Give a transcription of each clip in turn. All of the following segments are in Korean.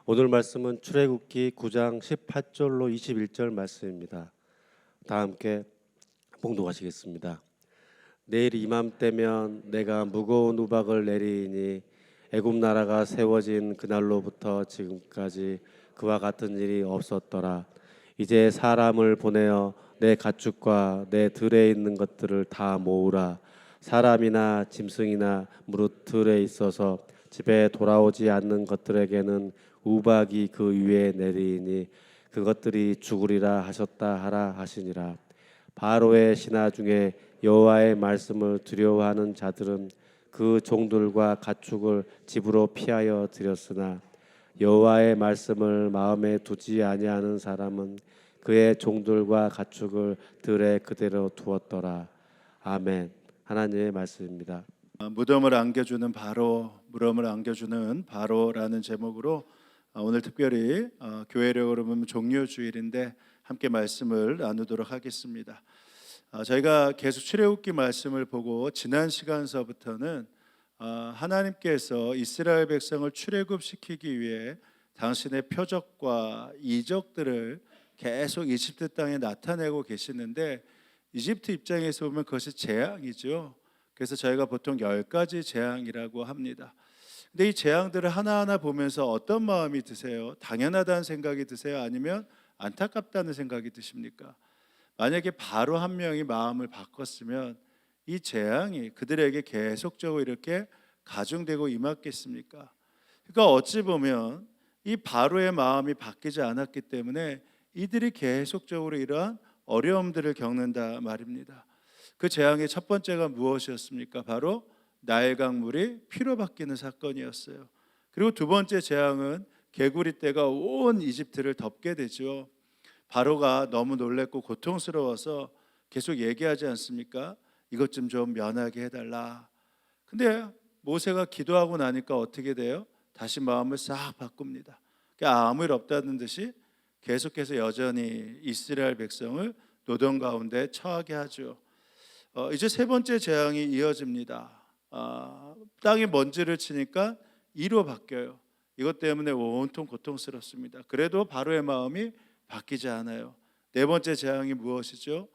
오늘 말씀은 출애굽기 9장 18절로 21절 말씀입니다. 다 함께 봉독하시겠습니다. 내일 이맘때면 내가 무거운 우박을 내리니 애굽 나라가 세워진 그날로부터 지금까지 그와 같은 일이 없었더라. 이제 사람을 보내어 내 가축과 내 들에 있는 것들을 다 모으라. 사람이나 짐승이나 무릇 들에 있어서 집에 돌아오지 않는 것들에게는 우박이 그 위에 내리니 그것들이 죽으리라 하셨다 하라 하시니라. 바로의 신하 중에 여호와의 말씀을 두려워하는 자들은 그 종들과 가축을 집으로 피하여 들였으나 여호와의 말씀을 마음에 두지 아니하는 사람은 그의 종들과 가축을 들에 그대로 두었더라. 아멘. 하나님의 말씀입니다. 무덤을 안겨주는 바로, 무덤을 안겨주는 바로라는 제목으로 오늘 특별히 교회력으로 보면 종료주일인데 함께 말씀을 나누도록 하겠습니다. 저희가 계속 출애굽기 말씀을 보고 지난 시간서부터는 하나님께서 이스라엘 백성을 출애굽시키기 위해 당신의 표적과 이적들을 계속 이집트 땅에 나타내고 계시는데 이집트 입장에서 보면 그것이 재앙이죠. 그래서 저희가 보통 10가지 재앙이라고 합니다. 근데 이 재앙들을 하나하나 보면서 어떤 마음이 드세요? 당연하다는 생각이 드세요? 아니면 안타깝다는 생각이 드십니까? 만약에 바로 한 명이 마음을 바꿨으면 이 재앙이 그들에게 계속적으로 이렇게 가중되고 임했겠습니까? 그러니까 어찌 보면 이 바로의 마음이 바뀌지 않았기 때문에 이들이 계속적으로 이러한 어려움들을 겪는다 말입니다. 그 재앙의 첫 번째가 무엇이었습니까? 바로 나일강 물이 피로 바뀌는 사건이었어요. 그리고 두 번째 재앙은 개구리 떼가 온 이집트를 덮게 되죠. 바로가 너무 놀랬고 고통스러워서 계속 얘기하지 않습니까? 이것 좀 면하게 해달라. 근데 모세가 기도하고 나니까 어떻게 돼요? 다시 마음을 싹 바꿉니다. 그러니까 아무 일 없다는 듯이 계속해서 여전히 이스라엘 백성을 노동 가운데 처하게 하죠. 이제 세 번째 재앙이 이어집니다. 땅에 먼지를 치니까 이로 바뀌어요. 이것 때문에 온통 고통스럽습니다. 그래도 바로의 마음이 바뀌지 않아요. 네 번째 재앙이 무엇이죠?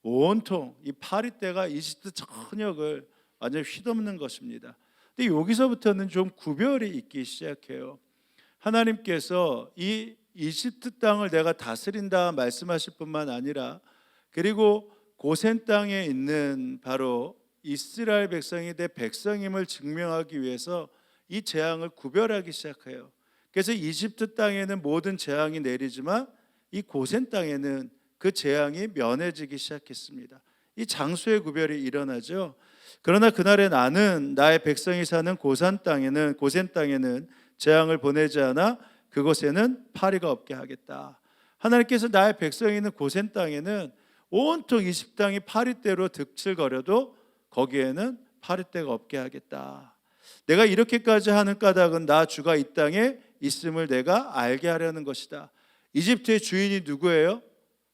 온통 이 파리떼가 이집트 전역을 완전히 휘덮는 것입니다. 근데 여기서부터는 좀 구별이 있기 시작해요. 하나님께서 이 이집트 땅을 내가 다스린다 말씀하실 뿐만 아니라 그리고 고센 땅에 있는 바로 이스라엘 백성이 내 백성임을 증명하기 위해서 이 재앙을 구별하기 시작해요. 그래서 이집트 땅에는 모든 재앙이 내리지만 이 고센 땅에는 그 재앙이 면해지기 시작했습니다. 이 장소의 구별이 일어나죠. 그러나 그날에 나는 나의 백성이 사는 고센 땅에는 재앙을 보내지 않아 그곳에는 파리가 없게 하겠다. 하나님께서 나의 백성이 있는 고센 땅에는 온통 이집트 땅이 파리떼로 득실거려도 거기에는 파리떼가 없게 하겠다. 내가 이렇게까지 하는 까닭은 나 주가 이 땅에 있음을 내가 알게 하려는 것이다. 이집트의 주인이 누구예요?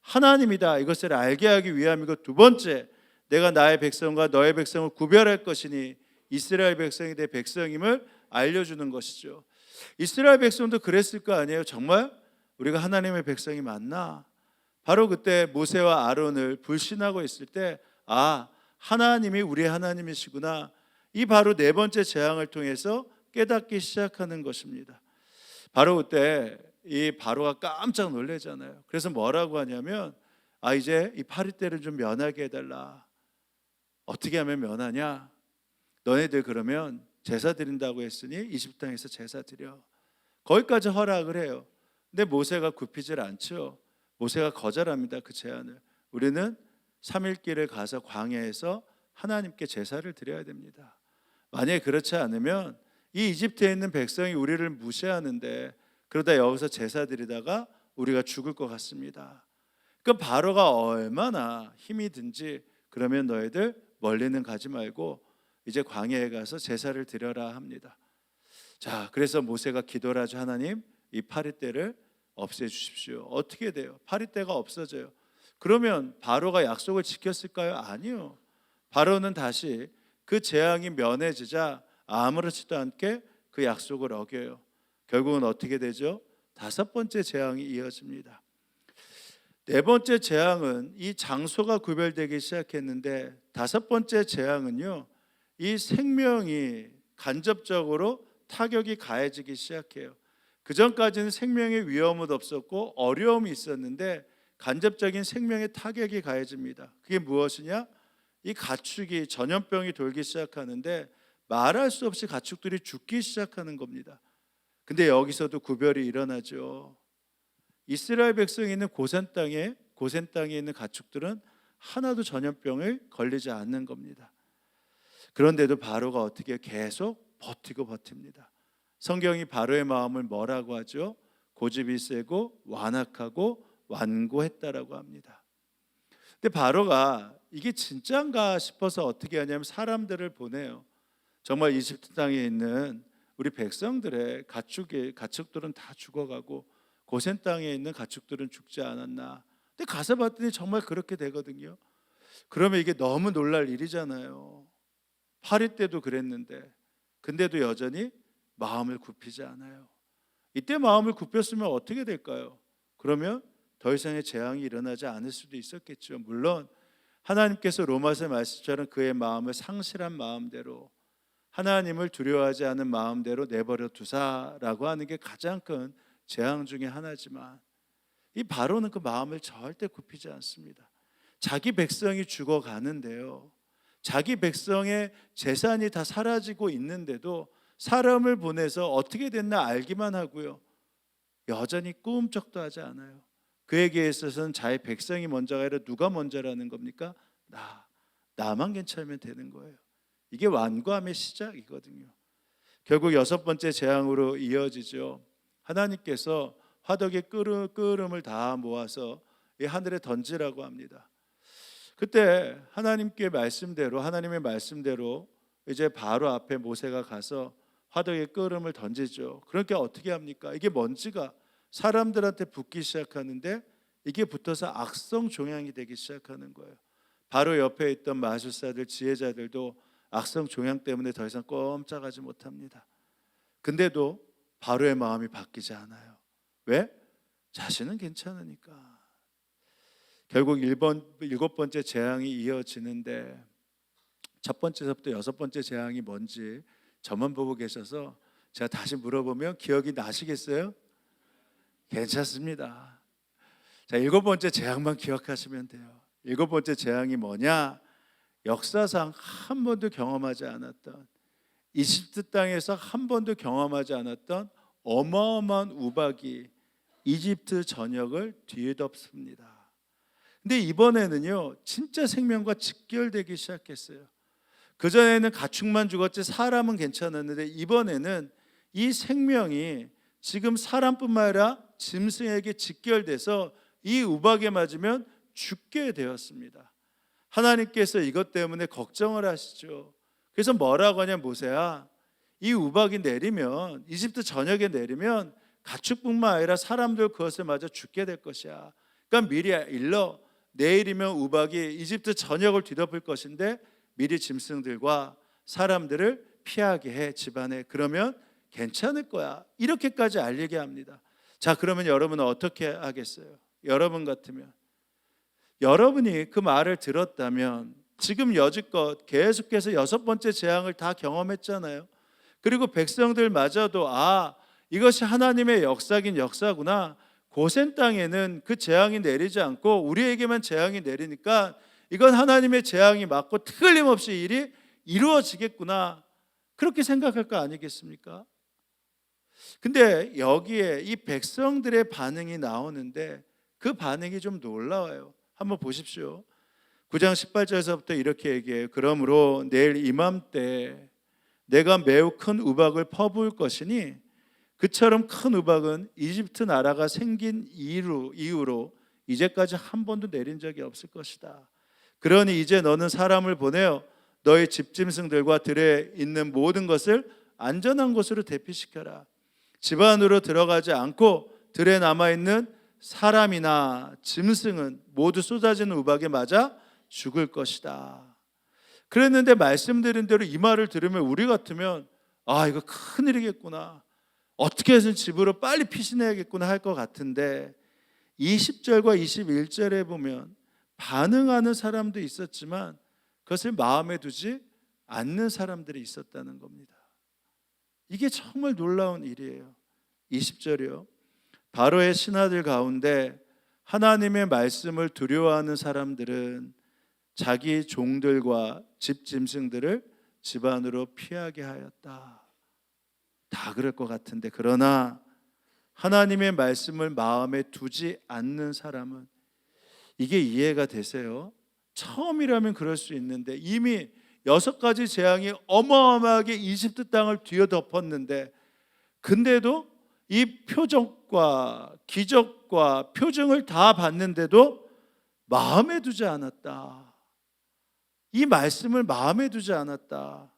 하나님이다. 이것을 알게 하기 위함이고, 두 번째, 내가 나의 백성과 너의 백성을 구별할 것이니 이스라엘 백성이 내 백성임을 알려주는 것이죠. 이스라엘 백성도 그랬을 거 아니에요? 정말 우리가 하나님의 백성이 맞나? 바로 그때 모세와 아론을 불신하고 있을 때 하나님이 우리의 하나님이시구나. 이 바로 네 번째 재앙을 통해서 깨닫기 시작하는 것입니다. 바로 그때 이 바로가 깜짝 놀라잖아요. 그래서 뭐라고 하냐면 이제 이 파리떼를 좀 면하게 해달라. 어떻게 하면 면하냐? 너네들 그러면 제사 드린다고 했으니 이집트 땅에서 제사 드려. 거기까지 허락을 해요. 근데 모세가 굽히질 않죠. 모세가 거절합니다. 그 제안을. 우리는 3일길을 가서 광야에서 하나님께 제사를 드려야 됩니다. 만약에 그렇지 않으면 이 이집트에 있는 백성이 우리를 무시하는데 그러다 여기서 제사 드리다가 우리가 죽을 것 같습니다. 그 바로가 얼마나 힘이 든지 그러면 너희들 멀리는 가지 말고 이제 광야에 가서 제사를 드려라 합니다. 자, 그래서 모세가 기도를 하죠. 하나님, 이 파리떼를 없애주십시오. 어떻게 돼요? 파리떼가 없어져요. 그러면 바로가 약속을 지켰을까요? 아니요. 바로는 다시 그 재앙이 면해지자 아무렇지도 않게 그 약속을 어겨요. 결국은 어떻게 되죠? 5번째 재앙이 이어집니다. 4번째 재앙은 이 장소가 구별되기 시작했는데 5번째 재앙은요, 이 생명이 간접적으로 타격이 가해지기 시작해요. 그 전까지는 생명의 위험은 없었고 어려움이 있었는데 간접적인 생명의 타격이 가해집니다. 그게 무엇이냐? 이 가축이 전염병이 돌기 시작하는데 말할 수 없이 가축들이 죽기 시작하는 겁니다. 근데 여기서도 구별이 일어나죠. 이스라엘 백성이 있는 고센 땅에 있는 가축들은 하나도 전염병을 걸리지 않는 겁니다. 그런데도 바로가 어떻게 계속 버티고 버팁니다. 성경이 바로의 마음을 뭐라고 하죠? 고집이 세고 완악하고 완고했다라고 합니다. 근데 바로가 이게 진짜인가 싶어서 어떻게 하냐면 사람들을 보내요. 정말 이집트 땅에 있는 우리 백성들의 가축들은 다 죽어가고 고센 땅에 있는 가축들은 죽지 않았나. 근데 가서 봤더니 정말 그렇게 되거든요. 그러면 이게 너무 놀랄 일이잖아요. 파리 때도 그랬는데 근데도 여전히 마음을 굽히지 않아요. 이때 마음을 굽혔으면 어떻게 될까요? 그러면 더 이상의 재앙이 일어나지 않을 수도 있었겠죠. 물론 하나님께서 로마서 말씀처럼 그의 마음을 상실한 마음대로, 하나님을 두려워하지 않은 마음대로 내버려 두사라고 하는 게 가장 큰 재앙 중에 하나지만, 이 바로는 그 마음을 절대 굽히지 않습니다. 자기 백성이 죽어가는데요, 자기 백성의 재산이 다 사라지고 있는데도 사람을 보내서 어떻게 됐나 알기만 하고요, 여전히 꿈쩍도 하지 않아요. 그에게 있어서는 자기 백성이 먼저가 아니라 누가 먼저라는 겁니까? 나만 괜찮으면 되는 거예요. 이게 완고함의 시작이거든요. 결국 6번째 재앙으로 이어지죠. 하나님께서 화덕의 끓음을 다 모아서 이 하늘에 던지라고 합니다. 그때 하나님의 말씀대로 이제 바로 앞에 모세가 가서 화덕의 끓음을 던지죠. 그러니까 어떻게 합니까? 이게 먼지가 사람들한테 붙기 시작하는데 이게 붙어서 악성 종양이 되기 시작하는 거예요. 바로 옆에 있던 마술사들, 지혜자들도 악성 종양 때문에 더 이상 꼼짝하지 못합니다. 근데도 바로의 마음이 바뀌지 않아요. 왜? 자신은 괜찮으니까. 결국 7번째 재앙이 이어지는데, 첫 번째서부터 6번째 재앙이 뭔지 저만 보고 계셔서 제가 다시 물어보면 기억이 나시겠어요? 괜찮습니다. 자, 7번째 재앙만 기억하시면 돼요. 7번째 재앙이 뭐냐? 역사상 한 번도 경험하지 않았던, 이집트 땅에서 한 번도 경험하지 않았던 어마어마한 우박이 이집트 전역을 뒤덮습니다. 근데 이번에는요, 진짜 생명과 직결되기 시작했어요. 그전에는 가축만 죽었지 사람은 괜찮았는데 이번에는 이 생명이 지금 사람뿐만 아니라 짐승에게 직결돼서 이 우박에 맞으면 죽게 되었습니다. 하나님께서 이것 때문에 걱정을 하시죠. 그래서 뭐라고 하냐, 모세야, 이 우박이 내리면, 이집트 전역에 내리면 가축뿐만 아니라 사람들 그것에 맞아 죽게 될 것이야. 그러니까 미리 일러, 내일이면 우박이 이집트 전역을 뒤덮을 것인데 미리 짐승들과 사람들을 피하게 해, 집안에. 그러면 괜찮을 거야. 이렇게까지 알리게 합니다. 자, 그러면 여러분은 어떻게 하겠어요? 여러분 같으면, 여러분이 그 말을 들었다면 지금 여지껏 계속해서 6번째 재앙을 다 경험했잖아요. 그리고 백성들마저도 이것이 하나님의 역사긴 역사구나. 고센 땅에는 그 재앙이 내리지 않고 우리에게만 재앙이 내리니까 이건 하나님의 재앙이 맞고 틀림없이 일이 이루어지겠구나. 그렇게 생각할 거 아니겠습니까? 근데 여기에 이 백성들의 반응이 나오는데 그 반응이 좀 놀라워요. 한번 보십시오. 9장 18절에서부터 이렇게 얘기해요. 그러므로 내일 이맘때 내가 매우 큰 우박을 퍼부을 것이니 그처럼 큰 우박은 이집트 나라가 생긴 이후로 이제까지 한 번도 내린 적이 없을 것이다. 그러니 이제 너는 사람을 보내어 너의 집짐승들과 들에 있는 모든 것을 안전한 곳으로 대피시켜라. 집 안으로 들어가지 않고 들에 남아있는 사람이나 짐승은 모두 쏟아지는 우박에 맞아 죽을 것이다. 그랬는데 말씀드린 대로 이 말을 들으면 우리 같으면 이거 큰일이겠구나. 어떻게 해서 집으로 빨리 피신해야겠구나 할 것 같은데 20절과 21절에 보면 반응하는 사람도 있었지만 그것을 마음에 두지 않는 사람들이 있었다는 겁니다. 이게 정말 놀라운 일이에요. 20절이요. 바로의 신하들 가운데 하나님의 말씀을 두려워하는 사람들은 자기 종들과 집 짐승들을 집 안으로 피하게 하였다. 다 그럴 것 같은데, 그러나 하나님의 말씀을 마음에 두지 않는 사람은, 이게 이해가 되세요? 처음이라면 그럴 수 있는데 이미 6가지 재앙이 어마어마하게 이집트 땅을 뒤어덮었는데, 근데도 이 표적과 기적과 표징을 다 봤는데도 마음에 두지 않았다. 이 말씀을 마음에 두지 않았다.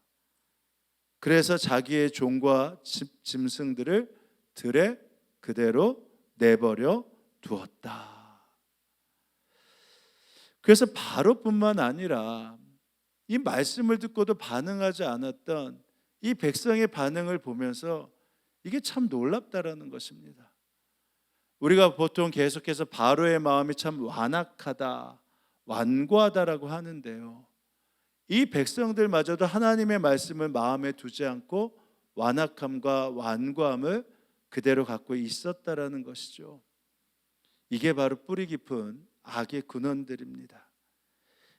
그래서 자기의 종과 짐승들을 들에 그대로 내버려 두었다. 그래서 바로뿐만 아니라 이 말씀을 듣고도 반응하지 않았던 이 백성의 반응을 보면서 이게 참 놀랍다라는 것입니다. 우리가 보통 계속해서 바로의 마음이 참 완악하다, 완고하다라고 하는데요, 이 백성들마저도 하나님의 말씀을 마음에 두지 않고 완악함과 완고함을 그대로 갖고 있었다라는 것이죠. 이게 바로 뿌리 깊은 악의 근원들입니다.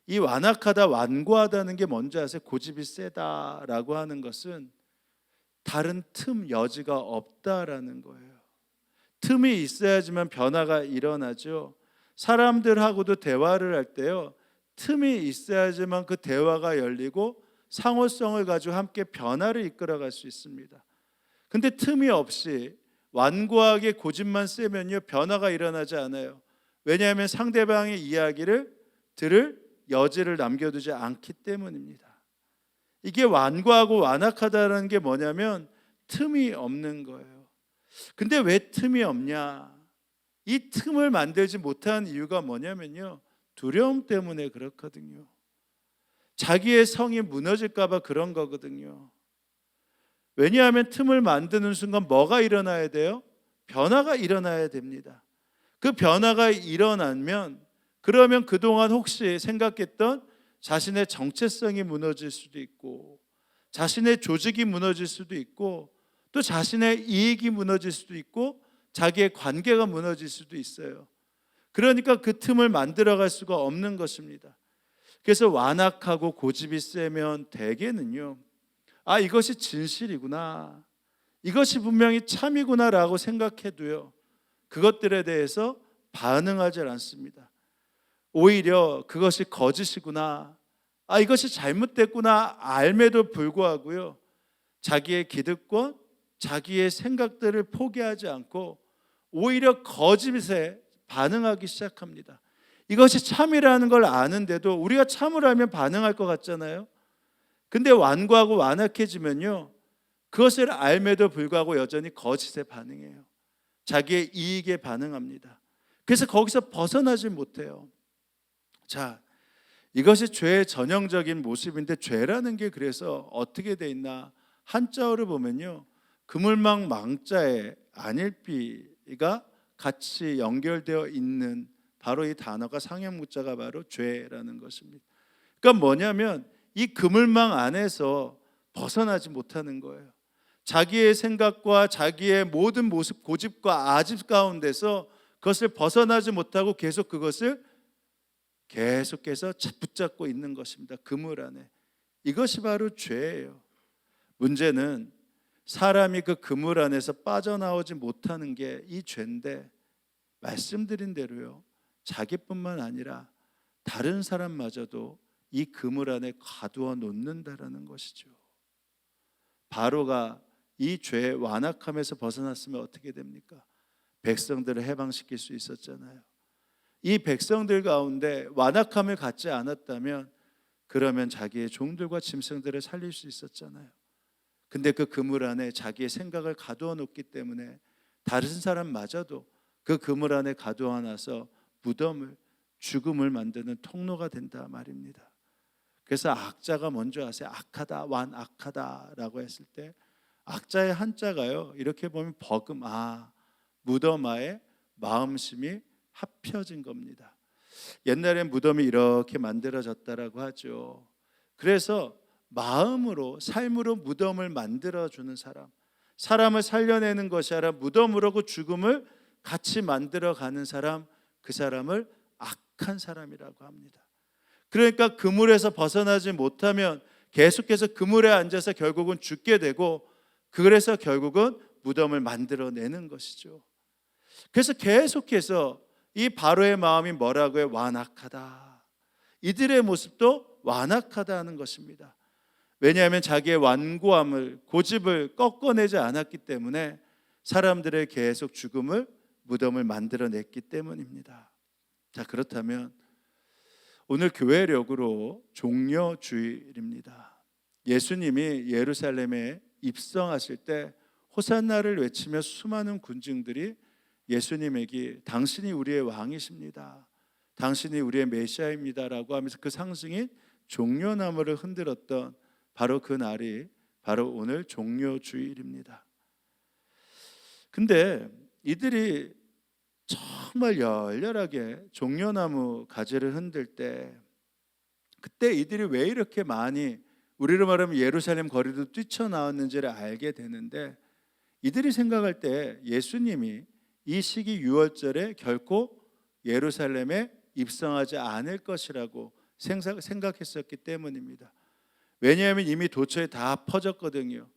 이 완악하다, 완고하다는 게 뭔지 아세요? 고집이 세다라고 하는 것은 다른 틈, 여지가 없다라는 거예요. 틈이 있어야지만 변화가 일어나죠. 사람들하고도 대화를 할 때요, 틈이 있어야지만 그 대화가 열리고 상호성을 가지고 함께 변화를 이끌어갈 수 있습니다. 근데 틈이 없이 완고하게 고집만 세면요, 변화가 일어나지 않아요. 왜냐하면 상대방의 이야기를 들을 여지를 남겨두지 않기 때문입니다. 이게 완고하고 완악하다는 게 뭐냐면 틈이 없는 거예요. 근데 왜 틈이 없냐? 이 틈을 만들지 못한 이유가 뭐냐면요, 두려움 때문에 그렇거든요. 자기의 성이 무너질까 봐 그런 거거든요. 왜냐하면 틈을 만드는 순간 뭐가 일어나야 돼요? 변화가 일어나야 됩니다. 그 변화가 일어나면 그러면 그동안 혹시 생각했던 자신의 정체성이 무너질 수도 있고, 자신의 조직이 무너질 수도 있고, 또 자신의 이익이 무너질 수도 있고, 자기의 관계가 무너질 수도 있어요. 그러니까 그 틈을 만들어갈 수가 없는 것입니다. 그래서 완악하고 고집이 세면 대개는요, 아, 이것이 진실이구나, 이것이 분명히 참이구나라고 생각해도요, 그것들에 대해서 반응하지 않습니다. 오히려 그것이 거짓이구나, 아, 이것이 잘못됐구나 알매도 불구하고요, 자기의 기득권, 자기의 생각들을 포기하지 않고 오히려 거짓에 반응하기 시작합니다. 이것이 참이라는 걸 아는데도 우리가 참을 알면 반응할 것 같잖아요. 근데 완고하고 완악해지면요, 그것을 알매도 불구하고 여전히 거짓에 반응해요. 자기의 이익에 반응합니다. 그래서 거기서 벗어나지 못해요. 자, 이것이 죄의 전형적인 모습인데, 죄라는 게 그래서 어떻게 돼 있나? 한자어를 보면요, 그물망 망자에 안일비가 같이 연결되어 있는 바로 이 단어가 상형문자가 바로 죄라는 것입니다. 그러니까 뭐냐면 이 그물망 안에서 벗어나지 못하는 거예요. 자기의 생각과 자기의 모든 모습, 고집과 아집 가운데서 그것을 벗어나지 못하고 계속 그것을 계속해서 붙잡고 있는 것입니다. 그물 안에. 이것이 바로 죄예요. 문제는 사람이 그 그물 안에서 빠져나오지 못하는 게 이 죄인데, 말씀드린 대로요, 자기뿐만 아니라 다른 사람마저도 이 그물 안에 가두어 놓는다라는 것이죠. 바로가 이 죄의 완악함에서 벗어났으면 어떻게 됩니까? 백성들을 해방시킬 수 있었잖아요. 이 백성들 가운데 완악함을 갖지 않았다면 그러면 자기의 종들과 짐승들을 살릴 수 있었잖아요. 근데 그 그물 안에 자기의 생각을 가두어 놓기 때문에 다른 사람마저도 그 그물 안에 가두어 놔서 무덤을, 죽음을 만드는 통로가 된다 말입니다. 그래서 악자가 먼저 하세요. 악하다, 완악하다라고 했을 때 악자의 한자가요, 이렇게 보면 버금, 무덤아의 마음심이 합혀진 겁니다. 옛날엔 무덤이 이렇게 만들어졌다라고 하죠. 그래서 마음으로, 삶으로 무덤을 만들어주는 사람, 사람을 살려내는 것이 아니라 무덤으로 그 죽음을 같이 만들어가는 사람, 그 사람을 악한 사람이라고 합니다. 그러니까 그물에서 벗어나지 못하면 계속해서 그물에 앉아서 결국은 죽게 되고, 그래서 결국은 무덤을 만들어내는 것이죠. 그래서 계속해서 이 바로의 마음이 뭐라고요? 완악하다. 이들의 모습도 완악하다 하는 것입니다. 왜냐하면 자기의 완고함을, 고집을 꺾어내지 않았기 때문에 사람들의 계속 죽음을, 무덤을 만들어냈기 때문입니다. 자, 그렇다면 오늘 교회력으로 종려주일입니다. 예수님이 예루살렘에 입성하실 때 호산나를 외치며 수많은 군중들이 예수님에게 당신이 우리의 왕이십니다, 당신이 우리의 메시아입니다 라고 하면서 그 상징인 종려나무를 흔들었던 바로 그 날이 바로 오늘 종려주일입니다. 근데 이들이 정말 열렬하게 종려나무 가지를 흔들 때, 그때 이들이 왜 이렇게 많이, 우리로 말하면 예루살렘 거리도 뛰쳐나왔는지를 알게 되는데, 이들이 생각할 때 예수님이 이 시기 유월절에 결코 예루살렘에 입성하지 않을 것이라고 생각했었기 때문입니다. 왜냐하면 이미 도처에 다 퍼졌거든요.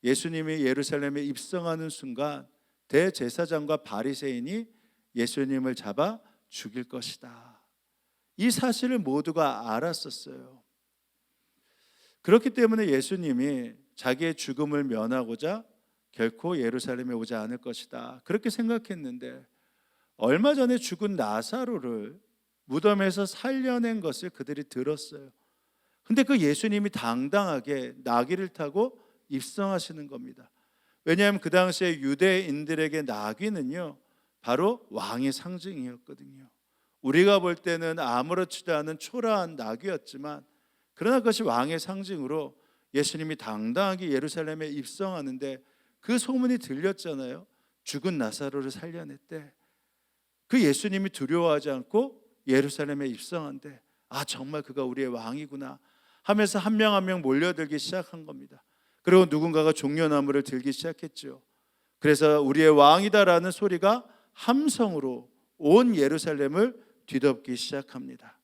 예수님이 예루살렘에 입성하는 순간 대제사장과 바리새인이 예수님을 잡아 죽일 것이다, 이 사실을 모두가 알았었어요. 그렇기 때문에 예수님이 자기의 죽음을 면하고자 결코 예루살렘에 오지 않을 것이다, 그렇게 생각했는데, 얼마 전에 죽은 나사로를 무덤에서 살려낸 것을 그들이 들었어요. 근데 그 예수님이 당당하게 나귀를 타고 입성하시는 겁니다. 왜냐하면 그 당시에 유대인들에게 나귀는요, 바로 왕의 상징이었거든요. 우리가 볼 때는 아무렇지도 않은 초라한 나귀였지만, 그러나 그것이 왕의 상징으로 예수님이 당당하게 예루살렘에 입성하는데, 그 소문이 들렸잖아요. 죽은 나사로를 살려냈대. 그 예수님이 두려워하지 않고 예루살렘에 입성한데, 정말 그가 우리의 왕이구나 하면서 한 명 한 명 몰려들기 시작한 겁니다. 그리고 누군가가 종려나무를 들기 시작했죠. 그래서 우리의 왕이다라는 소리가 함성으로 온 예루살렘을 뒤덮기 시작합니다.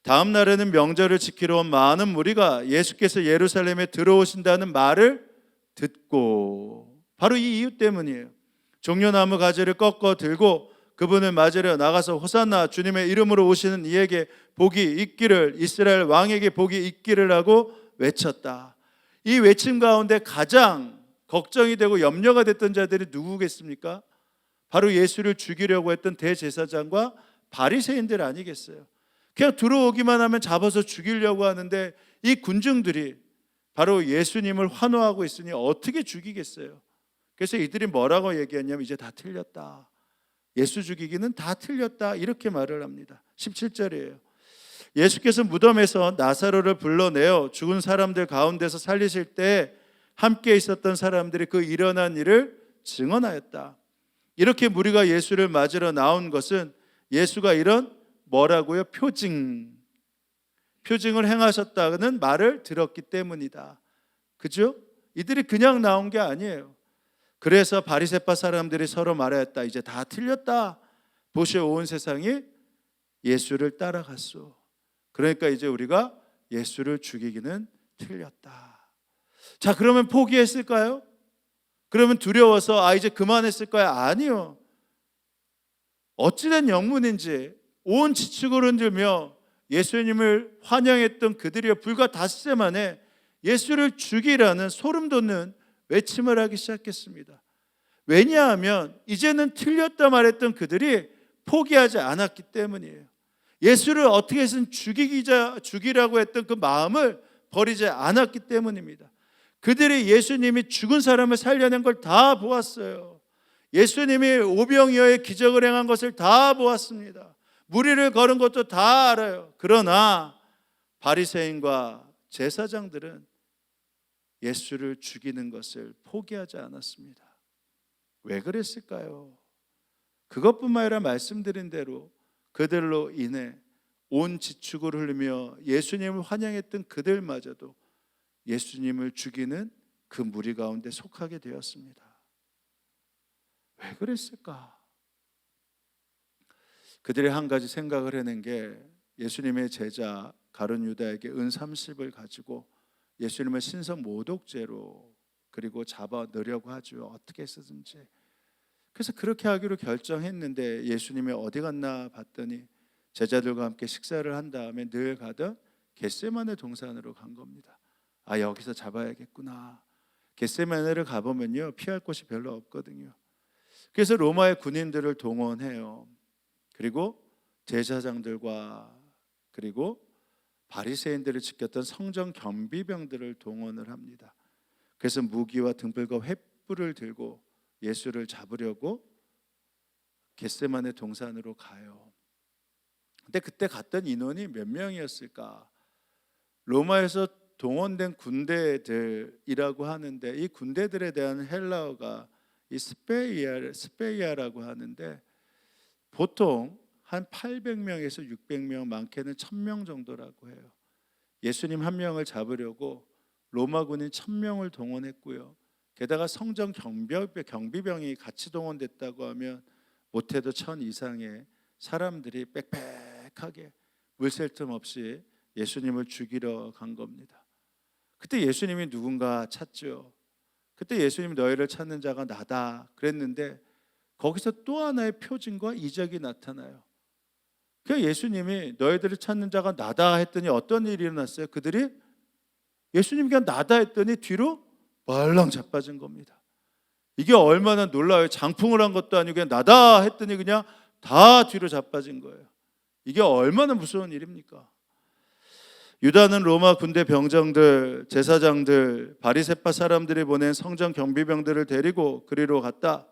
다음 날에는 명절을 지키러 온 많은 무리가 예수께서 예루살렘에 들어오신다는 말을 듣고, 바로 이 이유 때문이에요. 종려나무 가지를 꺾어 들고 그분을 맞으려 나가서 호산나, 주님의 이름으로 오시는 이에게 복이 있기를, 이스라엘 왕에게 복이 있기를 하고 외쳤다. 이 외침 가운데 가장 걱정이 되고 염려가 됐던 자들이 누구겠습니까? 바로 예수를 죽이려고 했던 대제사장과 바리새인들 아니겠어요? 그냥 들어오기만 하면 잡아서 죽이려고 하는데, 이 군중들이 바로 예수님을 환호하고 있으니 어떻게 죽이겠어요? 그래서 이들이 뭐라고 얘기했냐면, 이제 다 틀렸다, 예수 죽이기는 다 틀렸다, 이렇게 말을 합니다. 17절이에요. 예수께서 무덤에서 나사로를 불러내어 죽은 사람들 가운데서 살리실 때 함께 있었던 사람들이 그 일어난 일을 증언하였다. 이렇게 무리가 예수를 맞으러 나온 것은 예수가 이런 뭐라고요? 표징을 행하셨다는 말을 들었기 때문이다. 그죠? 이들이 그냥 나온 게 아니에요. 그래서 바리새파 사람들이 서로 말하였다. 이제 다 틀렸다. 보시오, 온 세상이 예수를 따라갔소. 그러니까 이제 우리가 예수를 죽이기는 틀렸다. 자, 그러면 포기했을까요? 그러면 두려워서 이제 그만했을까요? 아니요. 어찌된 영문인지 온 지축을 흔들며 예수님을 환영했던 그들이 불과 닷새 만에 예수를 죽이라는 소름 돋는 외침을 하기 시작했습니다. 왜냐하면 이제는 틀렸다 말했던 그들이 포기하지 않았기 때문이에요. 예수를 어떻게 해서든 죽이라고 했던 그 마음을 버리지 않았기 때문입니다. 그들이 예수님이 죽은 사람을 살려낸 걸 다 보았어요. 예수님이 오병이어의 기적을 행한 것을 다 보았습니다. 무리를 걸은 것도 다 알아요. 그러나 바리새인과 제사장들은 예수를 죽이는 것을 포기하지 않았습니다. 왜 그랬을까요? 그것뿐만 아니라 말씀드린 대로 그들로 인해 온 지축을 흘리며 예수님을 환영했던 그들마저도 예수님을 죽이는 그 무리 가운데 속하게 되었습니다. 왜 그랬을까? 그들이 한 가지 생각을 해낸 게 예수님의 제자 가룟 유다에게 은 30을 가지고 예수님을 신성 모독죄로 그리고 잡아 넣으려고 하죠. 어떻게 해서든지. 그래서 그렇게 하기로 결정했는데 예수님이 어디 갔나 봤더니 제자들과 함께 식사를 한 다음에 늘 가던 겟세마네 동산으로 간 겁니다. 아, 여기서 잡아야겠구나. 겟세마네를 가보면요, 피할 곳이 별로 없거든요. 그래서 로마의 군인들을 동원해요. 그리고 제사장들과 그리고 바리새인들을 지켰던 성전 경비병들을 동원을 합니다. 그래서 무기와 등불과 횃불을 들고 예수를 잡으려고 겟세마네 동산으로 가요. 근데 그때 갔던 인원이 몇 명이었을까? 로마에서 동원된 군대들이라고 하는데 이 군대들에 대한 헬라어가 이 스페이아라고 하는데 보통 한 800명에서 600명, 많게는 1000명 정도라고 해요. 예수님 한 명을 잡으려고 로마 군인 1000명을 동원했고요. 게다가 성전 경비병이 같이 동원됐다고 하면 못해도 1000 이상의 사람들이 빽빽하게 물 샐 틈 없이 예수님을 죽이러 간 겁니다. 그때 예수님이 누군가 찾죠. 그때 예수님이 너희를 찾는 자가 나다 그랬는데 거기서 또 하나의 표징과 이적이 나타나요. 그러니까 예수님이 너희들을 찾는 자가 나다 했더니 어떤 일이 일어났어요? 그들이 예수님이 그냥 나다 했더니 뒤로 말랑 자빠진 겁니다. 이게 얼마나 놀라워요. 장풍을 한 것도 아니고 그냥 나다 했더니 그냥 다 뒤로 자빠진 거예요. 이게 얼마나 무서운 일입니까? 유다는 로마 군대 병정들, 제사장들, 바리새파 사람들이 보낸 성전 경비병들을 데리고 그리로 갔다.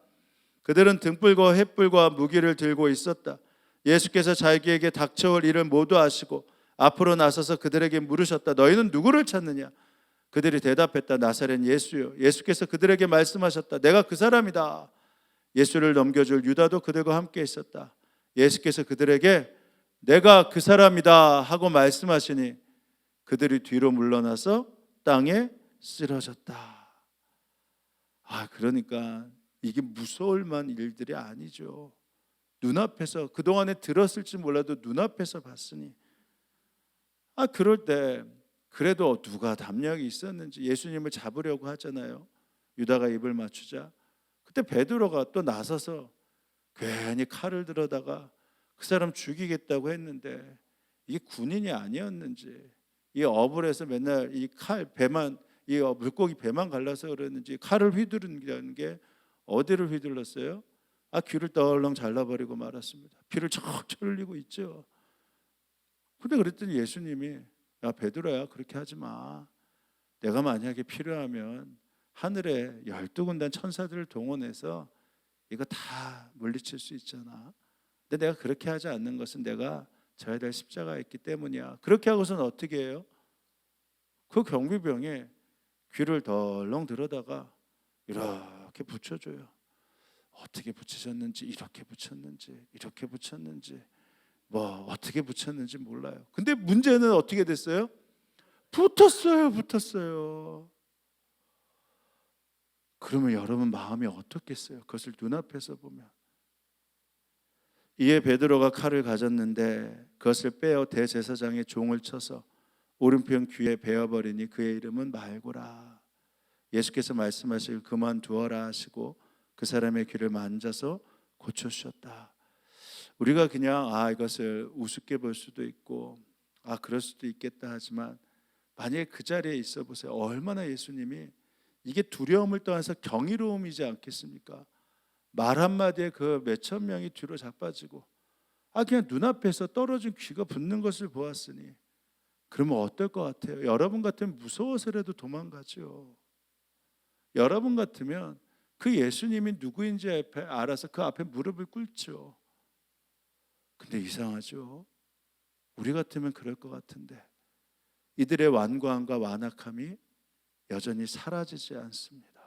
그들은 등불과 횃불과 무기를 들고 있었다. 예수께서 자기에게 닥쳐올 일을 모두 아시고 앞으로 나서서 그들에게 물으셨다. 너희는 누구를 찾느냐? 그들이 대답했다. 나사렛 예수요. 예수께서 그들에게 말씀하셨다. 내가 그 사람이다. 예수를 넘겨줄 유다도 그들과 함께 있었다. 예수께서 그들에게 내가 그 사람이다 하고 말씀하시니 그들이 뒤로 물러나서 땅에 쓰러졌다. 그러니까 이게 무서울 만한 일들이 아니죠. 눈앞에서 그동안에 들었을지 몰라도 눈앞에서 봤으니 그럴 때 그래도 누가 담력이 있었는지 예수님을 잡으려고 하잖아요. 유다가 입을 맞추자 그때 베드로가 또 나서서 괜히 칼을 들어다가 그 사람 죽이겠다고 했는데 이게 군인이 아니었는지 이 어불에서 맨날 이 칼 배만 이 물고기 배만 갈라서 그랬는지 칼을 휘두르는 게 어디를 휘둘렀어요? 귀를 떨렁 잘라버리고 말았습니다. 피를 척척 흘리고 있죠. 근데 그랬더니 예수님이 야 베드로야 그렇게 하지 마. 내가 만약에 필요하면 하늘에 12군단 천사들을 동원해서 이거 다 물리칠 수 있잖아. 근데 내가 그렇게 하지 않는 것은 내가 져야 될 십자가가 있기 때문이야. 그렇게 하고서는 어떻게 해요? 그 경비병에 귀를 덜렁 들어다가 이렇게 붙여줘요. 어떻게 붙이셨는지 이렇게 붙였는지 이렇게 붙였는지 뭐 어떻게 붙였는지 몰라요. 근데 문제는 어떻게 됐어요? 붙었어요. 그러면 여러분 마음이 어떻겠어요? 그것을 눈앞에서 보면. 이에 베드로가 칼을 가졌는데 그것을 빼어 대제사장의 종을 쳐서 오른편 귀에 베어버리니 그의 이름은 말고라. 예수께서 말씀하시길 그만두어라 하시고 그 사람의 귀를 만져서 고쳐주셨다. 우리가 그냥 이것을 우습게 볼 수도 있고 그럴 수도 있겠다 하지만 만약에 그 자리에 있어 보세요. 얼마나 예수님이 이게 두려움을 떠나서 경이로움이지 않겠습니까? 말 한마디에 그 몇천 명이 뒤로 자빠지고 그냥 눈앞에서 떨어진 귀가 붙는 것을 보았으니 그러면 어떨 것 같아요? 여러분 같으면 무서워서라도 도망가죠. 여러분 같으면 그 예수님이 누구인지 알아서 그 앞에 무릎을 꿇죠. 근데 이상하죠. 우리 같으면 그럴 것 같은데 이들의 완고함과 완악함이 여전히 사라지지 않습니다.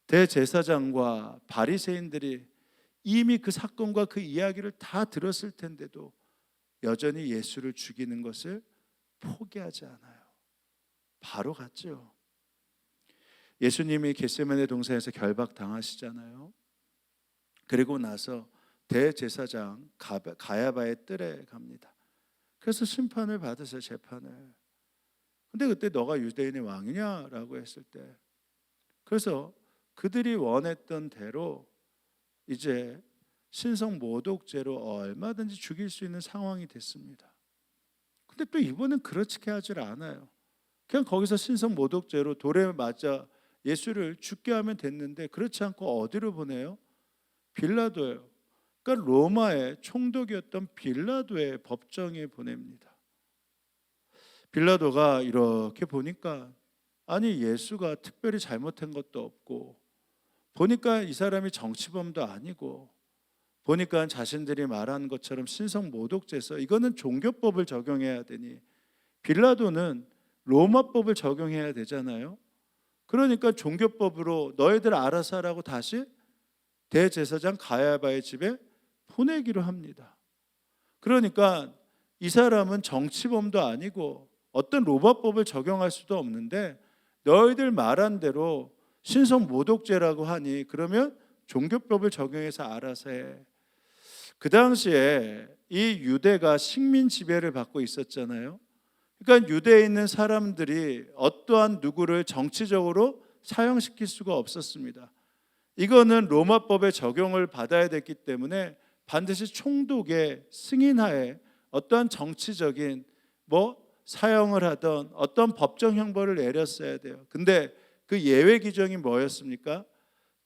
대제사장과 바리새인들이 이미 그 사건과 그 이야기를 다 들었을 텐데도 여전히 예수를 죽이는 것을 포기하지 않아요. 바로 갔죠. 예수님이 겟세마네 동산에서 결박당하시잖아요. 그리고 나서 대제사장 가야바의 뜰에 갑니다. 그래서 심판을 받으세요, 재판을. 근데 그때 너가 유대인의 왕이냐라고 했을 때, 그래서 그들이 원했던 대로 이제 신성 모독죄로 얼마든지 죽일 수 있는 상황이 됐습니다. 근데 또 이번엔 그렇게 하질 않아요. 그냥 거기서 신성 모독죄로 돌에 맞아 예수를 죽게 하면 됐는데, 그렇지 않고 어디로 보내요? 빌라도예요. 그러니까 로마의 총독이었던 빌라도의 법정에 보냅니다. 빌라도가 이렇게 보니까 아니 예수가 특별히 잘못한 것도 없고, 보니까 이 사람이 정치범도 아니고, 보니까 자신들이 말한 것처럼 신성 모독죄서 이거는 종교법을 적용해야 되니 빌라도는 로마법을 적용해야 되잖아요. 그러니까 종교법으로 너희들 알아서 하라고 다시 대제사장 가야바의 집에 보내기로 합니다. 그러니까 이 사람은 정치범도 아니고 어떤 로마법을 적용할 수도 없는데 너희들 말한 대로 신성 모독죄라고 하니 그러면 종교법을 적용해서 알아서 해. 그 당시에 이 유대가 식민 지배를 받고 있었잖아요. 그러니까 유대에 있는 사람들이 어떠한 누구를 정치적으로 사형시킬 수가 없었습니다. 이거는 로마법의 적용을 받아야 됐기 때문에 반드시 총독의 승인하에 어떠한 정치적인 사형을 하던 어떤 법정 형벌을 내렸어야 돼요. 근데 그 예외 규정이 뭐였습니까?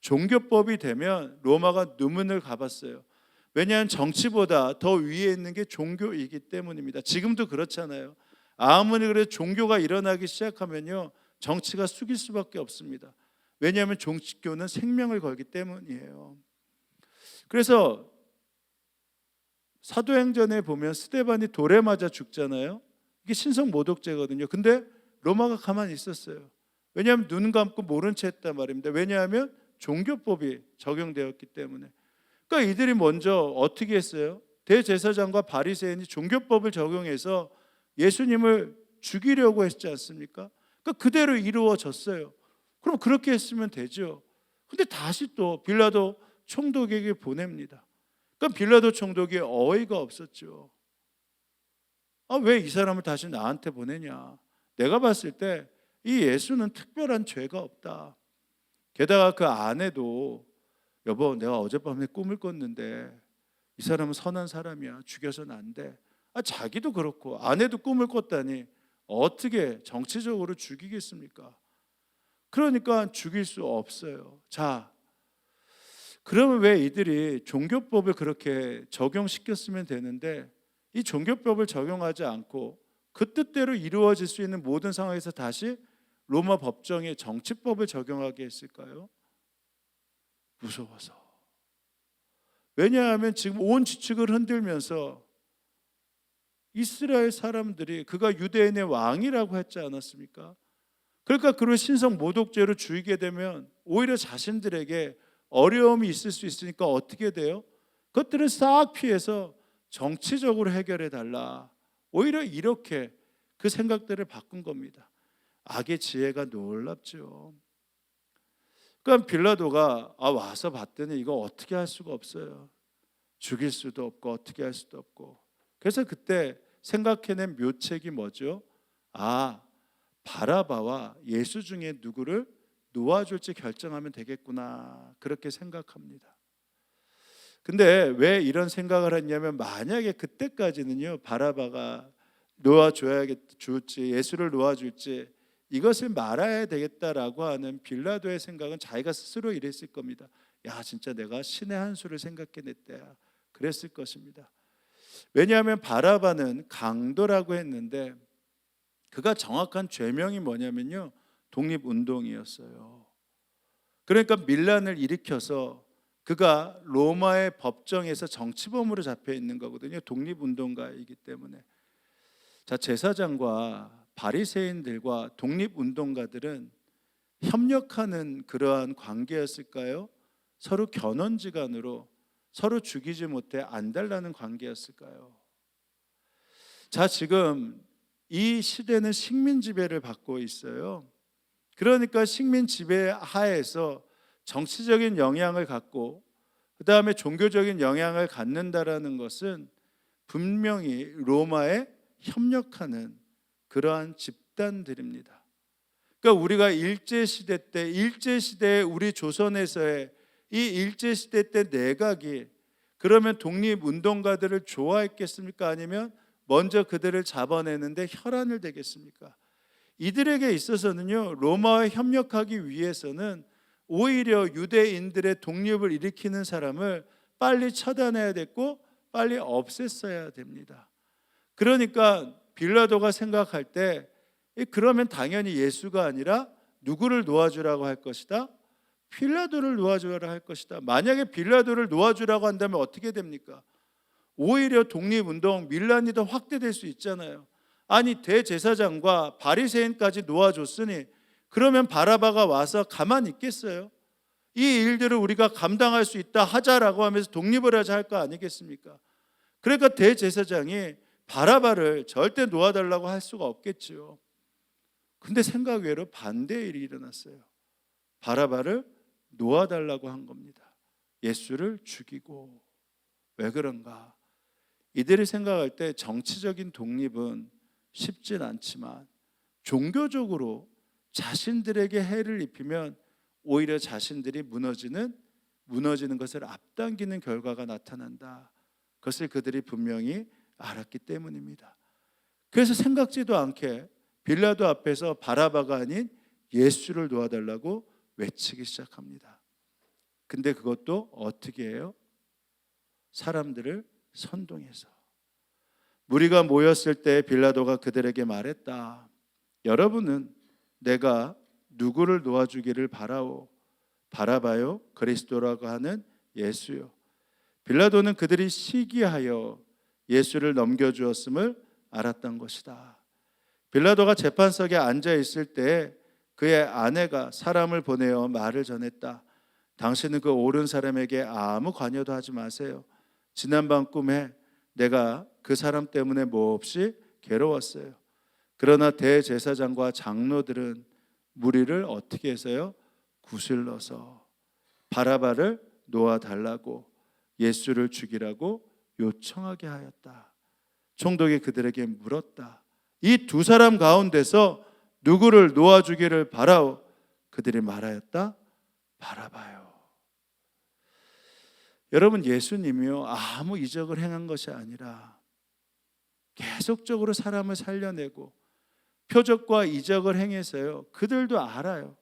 종교법이 되면 로마가 누문을 가봤어요. 왜냐하면 정치보다 더 위에 있는 게 종교이기 때문입니다. 지금도 그렇잖아요. 아무리 그래도 종교가 일어나기 시작하면요, 정치가 숙일 수밖에 없습니다. 왜냐하면 종교는 생명을 걸기 때문이에요. 그래서 사도행전에 보면 스데반이 돌에 맞아 죽잖아요. 이게 신성 모독죄거든요. 근데 로마가 가만히 있었어요. 왜냐하면 눈 감고 모른 채 했단 말입니다. 왜냐하면 종교법이 적용되었기 때문에. 그러니까 이들이 먼저 어떻게 했어요? 대제사장과 바리새인이 종교법을 적용해서 예수님을 죽이려고 했지 않습니까? 그러니까 그대로 이루어졌어요. 그럼 그렇게 했으면 되죠. 근데 다시 또 빌라도 총독에게 보냅니다. 그러니까 빌라도 총독이 어이가 없었죠. 왜 이 사람을 다시 나한테 보내냐? 내가 봤을 때 이 예수는 특별한 죄가 없다. 게다가 그 아내도 여보 내가 어젯밤에 꿈을 꿨는데 이 사람은 선한 사람이야. 죽여서는 안 돼. 자기도 그렇고 아내도 꿈을 꿨다니 어떻게 정치적으로 죽이겠습니까? 그러니까 죽일 수 없어요. 자, 그러면 왜 이들이 종교법을 그렇게 적용시켰으면 되는데 이 종교법을 적용하지 않고 그 뜻대로 이루어질 수 있는 모든 상황에서 다시 로마 법정의 정치법을 적용하게 했을까요? 무서워서. 왜냐하면 지금 온 지축을 흔들면서 이스라엘 사람들이 그가 유대인의 왕이라고 했지 않았습니까? 그러니까 그를 신성 모독죄로 죽이게 되면 오히려 자신들에게 어려움이 있을 수 있으니까 어떻게 돼요? 그것들을 싹 피해서 정치적으로 해결해 달라. 오히려 이렇게 그 생각들을 바꾼 겁니다. 악의 지혜가 놀랍죠. 그러니까 빌라도가 와서 봤더니 이거 어떻게 할 수가 없어요. 죽일 수도 없고 어떻게 할 수도 없고. 그래서 그때 생각해낸 묘책이 뭐죠? 바라바와 예수 중에 누구를 놓아줄지 결정하면 되겠구나, 그렇게 생각합니다. 근데 왜 이런 생각을 했냐면 만약에 그때까지는요 바라바가 놓아줄지 예수를 놓아줄지 이것을 말아야 되겠다라고 하는 빌라도의 생각은 자기가 스스로 이랬을 겁니다. 야 진짜 내가 신의 한 수를 생각해냈다 그랬을 것입니다. 왜냐하면 바라바는 강도라고 했는데 그가 정확한 죄명이 뭐냐면요 독립운동이었어요. 그러니까 밀란을 일으켜서 그가 로마의 법정에서 정치범으로 잡혀 있는 거거든요. 독립운동가이기 때문에. 자, 제사장과 바리새인들과 독립운동가들은 협력하는 그러한 관계였을까요? 서로 견원지간으로 서로 죽이지 못해 안달나는 관계였을까요? 자, 지금 이 시대는 식민 지배를 받고 있어요. 그러니까 식민 지배 하에서 정치적인 영향을 갖고 그 다음에 종교적인 영향을 갖는다라는 것은 분명히 로마에 협력하는 그러한 집단들입니다. 그러니까 우리가 일제시대 때, 일제시대에 우리 조선에서의 이 일제시대 때 내각이 그러면 독립운동가들을 좋아했겠습니까? 아니면 먼저 그들을 잡아내는데 혈안을 대겠습니까? 이들에게 있어서는요, 로마와 협력하기 위해서는 오히려 유대인들의 독립을 일으키는 사람을 빨리 처단해야 됐고 빨리 없앴어야 됩니다. 그러니까 빌라도가 생각할 때 그러면 당연히 예수가 아니라 누구를 놓아주라고 할 것이다? 빌라도를 놓아주라고 할 것이다. 만약에 빌라도를 놓아주라고 한다면 어떻게 됩니까? 오히려 독립운동 밀란이 더 확대될 수 있잖아요. 아니 대제사장과 바리새인까지 놓아줬으니 그러면 바라바가 와서 가만히 있겠어요? 이 일들을 우리가 감당할 수 있다 하자라고 하면서 독립을 하자 할 거 아니겠습니까? 그러니까 대제사장이 바라바를 절대 놓아달라고 할 수가 없겠죠. 근데 생각 외로 반대의 일이 일어났어요. 바라바를 놓아달라고 한 겁니다. 예수를 죽이고. 왜 그런가? 이들이 생각할 때 정치적인 독립은 쉽진 않지만 종교적으로 자신들에게 해를 입히면 오히려 자신들이 무너지는 것을 앞당기는 결과가 나타난다. 그것을 그들이 분명히 알았기 때문입니다. 그래서 생각지도 않게 빌라도 앞에서 바라바가 아닌 예수를 놓아달라고 외치기 시작합니다. 근데 그것도 어떻게 해요? 사람들을 선동해서. 무리가 모였을 때 빌라도가 그들에게 말했다. 여러분은 내가 누구를 놓아주기를 바라오? 바라바요? 그리스도라고 하는 예수요. 빌라도는 그들이 시기하여 예수를 넘겨주었음을 알았던 것이다. 빌라도가 재판석에 앉아 있을 때 그의 아내가 사람을 보내어 말을 전했다. 당신은 그 옳은 사람에게 아무 관여도 하지 마세요. 지난밤 꿈에 내가 그 사람 때문에 몹시 괴로웠어요. 그러나 대제사장과 장로들은 무리를 어떻게 해서요? 구슬러서 바라바를 놓아달라고 예수를 죽이라고 요청하게 하였다. 총독이 그들에게 물었다. 이 두 사람 가운데서 누구를 놓아주기를 바라오? 그들이 말하였다. 바라바요. 여러분, 예수님이요 아무 이적을 행한 것이 아니라 계속적으로 사람을 살려내고 표적과 이적을 행해서요 그들도 알아요.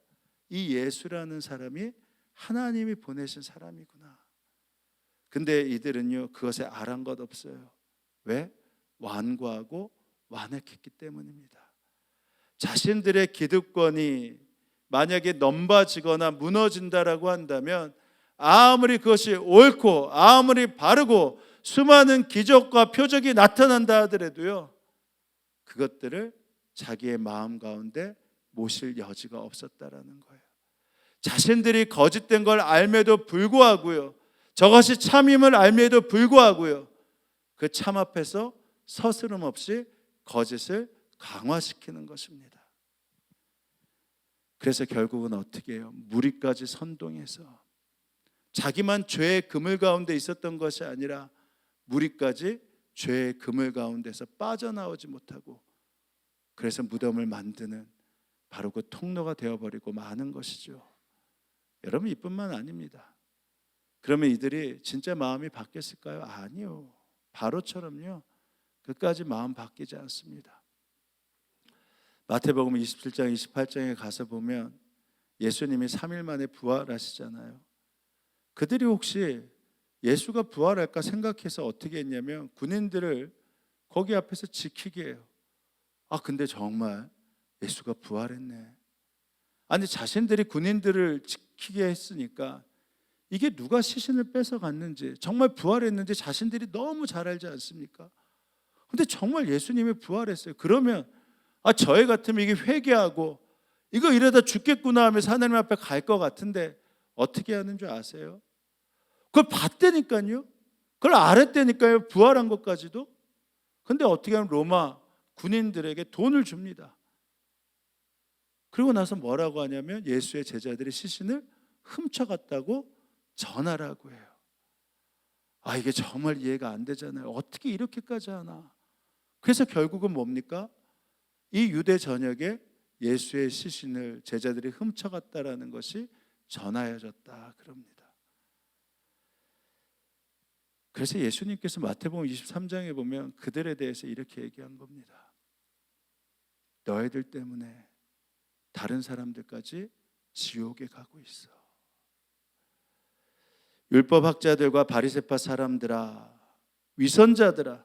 이 예수라는 사람이 하나님이 보내신 사람이구나. 근데 이들은요 그것에 아란 것 없어요. 왜? 완고하고 완악했기 때문입니다. 자신들의 기득권이 만약에 넘봐지거나 무너진다라고 한다면 아무리 그것이 옳고 아무리 바르고 수많은 기적과 표적이 나타난다 하더라도요 그것들을 자기의 마음 가운데 모실 여지가 없었다라는 거예요. 자신들이 거짓된 걸 알매도 불구하고요 저것이 참임을 알매도 불구하고요 그 참 앞에서 서스름 없이 거짓을 강화시키는 것입니다. 그래서 결국은 어떻게 해요? 무리까지 선동해서 자기만 죄의 그물 가운데 있었던 것이 아니라 무리까지 죄의 그물 가운데서 빠져나오지 못하고 그래서 무덤을 만드는 바로 그 통로가 되어버리고 마는 것이죠. 여러분 이뿐만 아닙니다. 그러면 이들이 진짜 마음이 바뀌었을까요? 아니요. 바로처럼요 끝까지 마음 바뀌지 않습니다. 마태복음 27장 28장에 가서 보면 예수님이 3일 만에 부활하시잖아요. 그들이 혹시 예수가 부활할까 생각해서 어떻게 했냐면 군인들을 거기 앞에서 지키게 해요. 근데 정말 예수가 부활했네. 아니 자신들이 군인들을 지키게 했으니까 이게 누가 시신을 뺏어갔는지 정말 부활했는지 자신들이 너무 잘 알지 않습니까? 근데 정말 예수님이 부활했어요. 그러면 저희 같으면 이게 회개하고 이거 이러다 죽겠구나 하면서 하나님 앞에 갈 것 같은데 어떻게 하는 줄 아세요? 그걸 봤다니까요. 그걸 알았다니까요. 부활한 것까지도. 근데 어떻게 하면 로마 군인들에게 돈을 줍니다. 그리고 나서 뭐라고 하냐면 예수의 제자들이 시신을 훔쳐갔다고 전하라고 해요. 이게 정말 이해가 안 되잖아요. 어떻게 이렇게까지 하나. 그래서 결국은 뭡니까? 이 유대 전역에 예수의 시신을 제자들이 훔쳐갔다라는 것이 전하여졌다 그럽니다. 그래서 예수님께서 마태복음 23장에 보면 그들에 대해서 이렇게 얘기한 겁니다. 너희들 때문에 다른 사람들까지 지옥에 가고 있어. 율법학자들과 바리새파 사람들아, 위선자들아,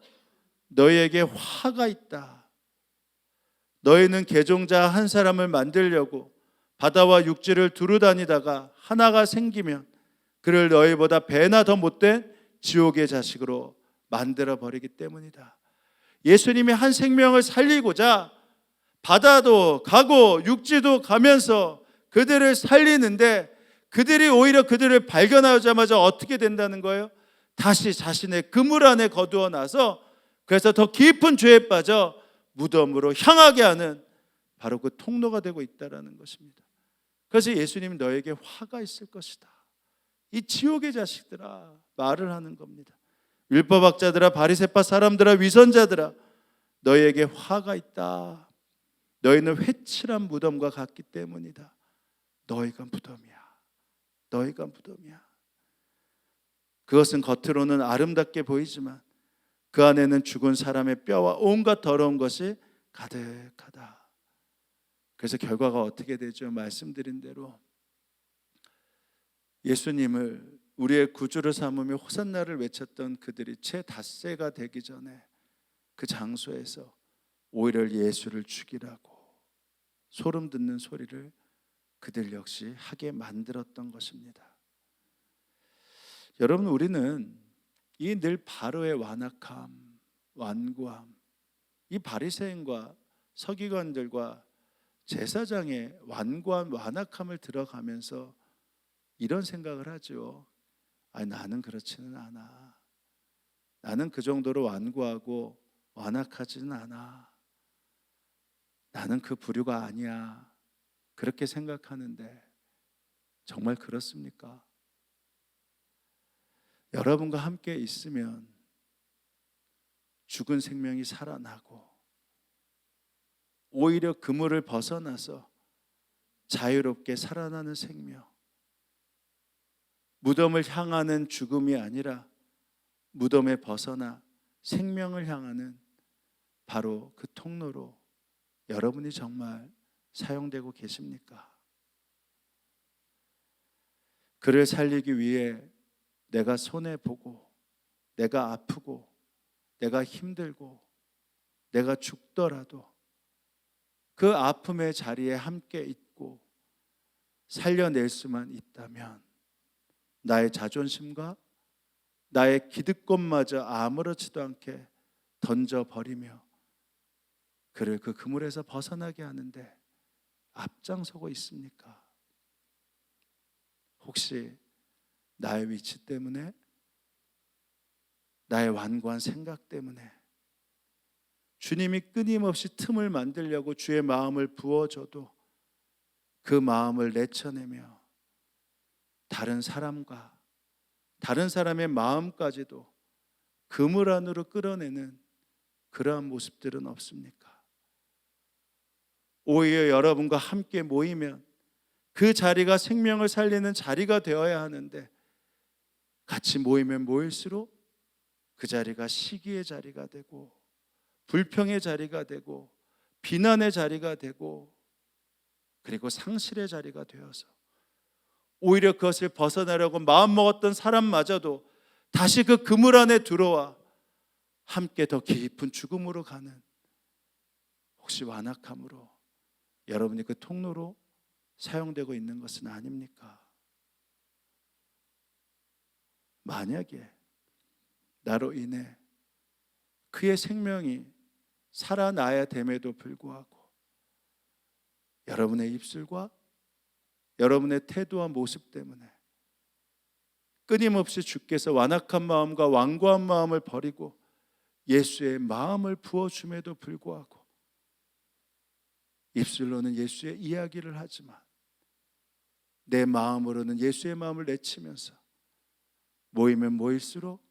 너희에게 화가 있다. 너희는 개종자 한 사람을 만들려고 바다와 육지를 두루 다니다가 하나가 생기면 그를 너희보다 배나 더 못된 지옥의 자식으로 만들어 버리기 때문이다. 예수님이 한 생명을 살리고자 바다도 가고 육지도 가면서 그들을 살리는데 그들이 오히려 그들을 발견하자마자 어떻게 된다는 거예요? 다시 자신의 그물 안에 거두어 놔서 그래서 더 깊은 죄에 빠져 무덤으로 향하게 하는 바로 그 통로가 되고 있다는 것입니다. 그래서 예수님이 너에게 화가 있을 것이다. 이 지옥의 자식들아 말을 하는 겁니다. 율법학자들아, 바리새파 사람들아, 위선자들아, 너희에게 화가 있다. 너희는 회칠한 무덤과 같기 때문이다. 너희가 무덤이야. 너희가 무덤이야. 그것은 겉으로는 아름답게 보이지만 그 안에는 죽은 사람의 뼈와 온갖 더러운 것이 가득하다. 그래서 결과가 어떻게 되죠? 말씀드린 대로 예수님을 우리의 구주를 삼으며 호산나를 외쳤던 그들이 채 닷새가 되기 전에 그 장소에서 오히려 예수를 죽이라고 소름 돋는 소리를 그들 역시 하게 만들었던 것입니다. 여러분, 우리는 이 늘 바로의 완악함, 완고함, 이 바리새인과 서기관들과 제사장의 완고한 완악함을 들어가면서 이런 생각을 하죠. 나는 그렇지는 않아. 나는 그 정도로 완고하고 완악하지는 않아. 나는 그 부류가 아니야. 그렇게 생각하는데 정말 그렇습니까? 여러분과 함께 있으면 죽은 생명이 살아나고 오히려 그물을 벗어나서 자유롭게 살아나는 생명, 무덤을 향하는 죽음이 아니라 무덤에 벗어나 생명을 향하는 바로 그 통로로 여러분이 정말 사용되고 계십니까? 그를 살리기 위해 내가 손해보고 내가 아프고 내가 힘들고 내가 죽더라도 그 아픔의 자리에 함께 있고 살려낼 수만 있다면 나의 자존심과 나의 기득권마저 아무렇지도 않게 던져버리며 그를 그 그물에서 벗어나게 하는데 앞장서고 있습니까? 혹시 나의 위치 때문에, 나의 완고한 생각 때문에 주님이 끊임없이 틈을 만들려고 주의 마음을 부어줘도 그 마음을 내쳐내며 다른 사람과 다른 사람의 마음까지도 그물 안으로 끌어내는 그러한 모습들은 없습니까? 오히려 여러분과 함께 모이면 그 자리가 생명을 살리는 자리가 되어야 하는데 같이 모이면 모일수록 그 자리가 시기의 자리가 되고 불평의 자리가 되고 비난의 자리가 되고 그리고 상실의 자리가 되어서 오히려 그것을 벗어나려고 마음먹었던 사람마저도 다시 그 그물 안에 들어와 함께 더 깊은 죽음으로 가는 혹시 완악함으로 여러분이 그 통로로 사용되고 있는 것은 아닙니까? 만약에 나로 인해 그의 생명이 살아나야 됨에도 불구하고 여러분의 입술과 여러분의 태도와 모습 때문에 끊임없이 주께서 완악한 마음과 완고한 마음을 버리고 예수의 마음을 부어줌에도 불구하고 입술로는 예수의 이야기를 하지만 내 마음으로는 예수의 마음을 내치면서 모이면 모일수록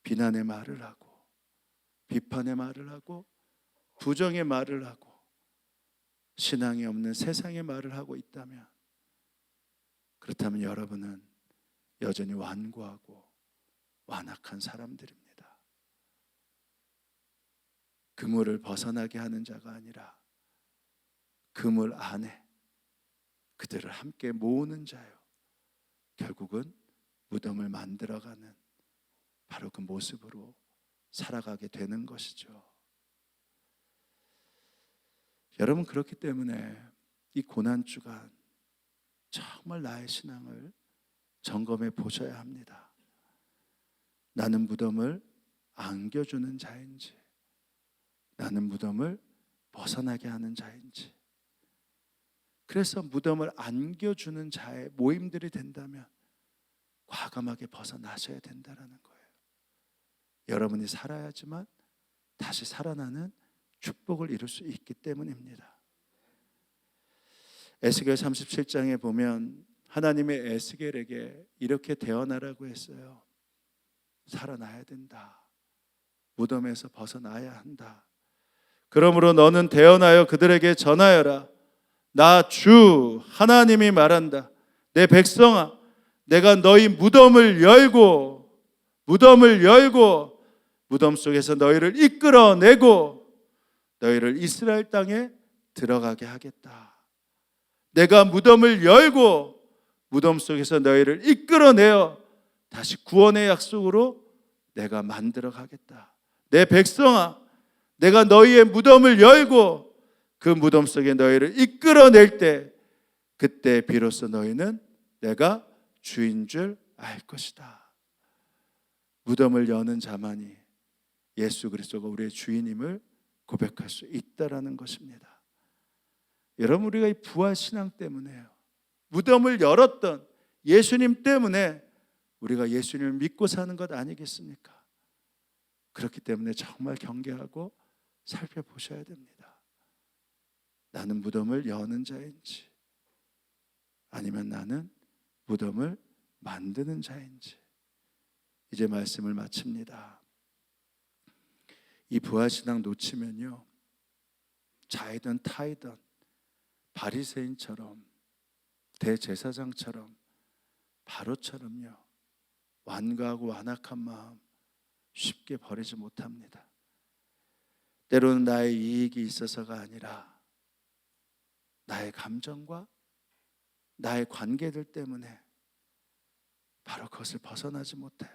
비난의 말을 하고 비판의 말을 하고 부정의 말을 하고 신앙이 없는 세상의 말을 하고 있다면, 그렇다면 여러분은 여전히 완고하고 완악한 사람들입니다. 그물을 벗어나게 하는 자가 아니라 그물 안에 그들을 함께 모으는 자요, 결국은 무덤을 만들어가는 바로 그 모습으로 살아가게 되는 것이죠. 여러분, 그렇기 때문에 이 고난주간 정말 나의 신앙을 점검해 보셔야 합니다. 나는 무덤을 안겨주는 자인지, 나는 무덤을 벗어나게 하는 자인지. 그래서 무덤을 안겨주는 자의 모임들이 된다면 과감하게 벗어나셔야 된다는 거예요. 여러분이 살아야지만 다시 살아나는 축복을 이룰 수 있기 때문입니다. 에스겔 37장에 보면 하나님의 에스겔에게 이렇게 대언하라고 했어요. 살아나야 된다. 무덤에서 벗어나야 한다. 그러므로 너는 대언하여 그들에게 전하여라. 나 주 하나님이 말한다. 내 백성아, 내가 너희 무덤을 열고 무덤 속에서 너희를 이끌어내고 너희를 이스라엘 땅에 들어가게 하겠다. 내가 무덤을 열고 무덤 속에서 너희를 이끌어내어 다시 구원의 약속으로 내가 만들어 가겠다. 내 백성아, 내가 너희의 무덤을 열고 그 무덤 속에 너희를 이끌어낼 때 그때 비로소 너희는 내가 주인 줄 알 것이다. 무덤을 여는 자만이 예수 그리스도가 우리의 주인임을 고백할 수 있다라는 것입니다. 여러분, 우리가 이 부활 신앙 때문에요, 무덤을 열었던 예수님 때문에 우리가 예수님을 믿고 사는 것 아니겠습니까? 그렇기 때문에 정말 경계하고 살펴보셔야 됩니다. 나는 무덤을 여는 자인지 아니면 나는 무덤을 만드는 자인지. 이제 말씀을 마칩니다. 이 부활신앙 놓치면요, 자이든 타이든 바리새인처럼 대제사장처럼 바로처럼요, 완고하고 완악한 마음 쉽게 버리지 못합니다. 때로는 나의 이익이 있어서가 아니라 나의 감정과 나의 관계들 때문에 바로 그것을 벗어나지 못해